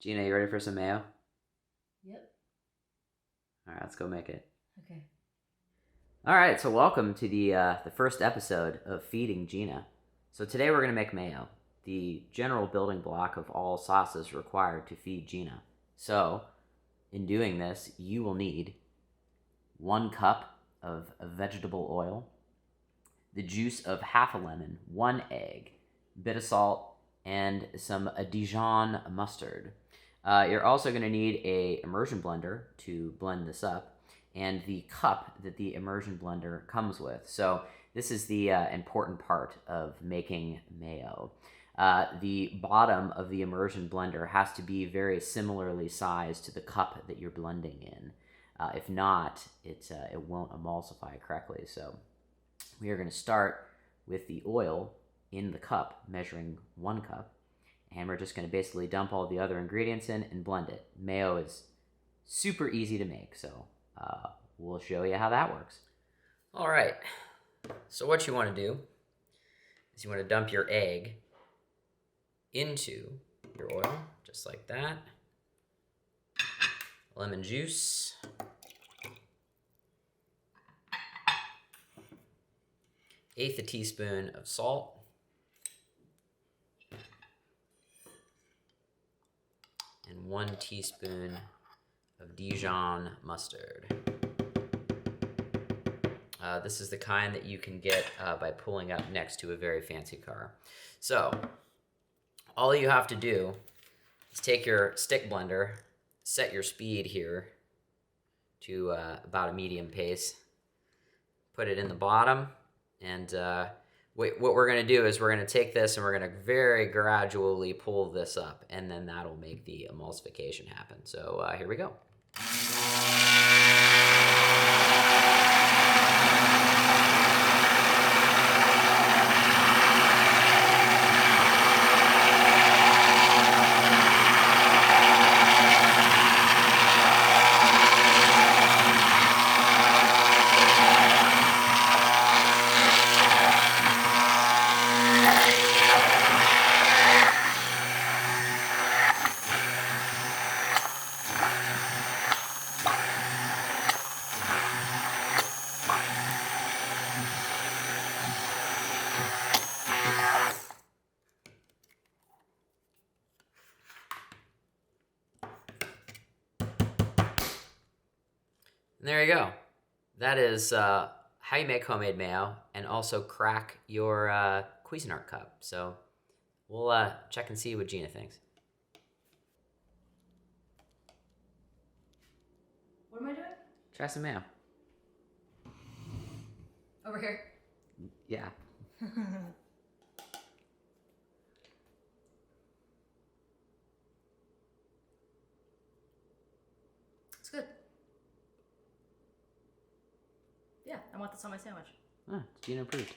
Gina, you ready for some mayo? Yep. All right, let's go make it. Okay. All right, so welcome to the first episode of Feeding Jina. So today we're gonna make mayo, the general building block of all sauces required to feed Gina. So, in doing this, you will need 1 cup of vegetable oil, the juice of half a lemon, 1 egg, bit of salt, and some Dijon Mustard. You're also going to need a immersion blender to blend this up, and the cup that the immersion blender comes with. So this is the important part of making mayo. The bottom of the immersion blender has to be very similarly sized to the cup that you're blending in. If not, it won't emulsify correctly. So we are going to start with the oil in the cup, measuring 1 cup, and we're just going to basically dump all the other ingredients in and blend it. Mayo is super easy to make, so we'll show you how that works. All right, so what you want to do is you want to dump your egg into your oil, just like that. Lemon juice. Eighth a teaspoon of salt. And 1 teaspoon of Dijon mustard. This is the kind that you can get by pulling up next to a very fancy car. So, all you have to do is take your stick blender, set your speed here to about a medium pace, put it in the bottom, and what we're going to do is we're going to take this and we're going to very gradually pull this up, and then that'll make the emulsification happen. So here we go. And there you go. That is how you make homemade mayo and also crack your Cuisinart cup. So we'll check and see what Gina thinks. What am I doing? Try some mayo. Over here. Yeah. It's good. Yeah, I want this on my sandwich. Gina approved.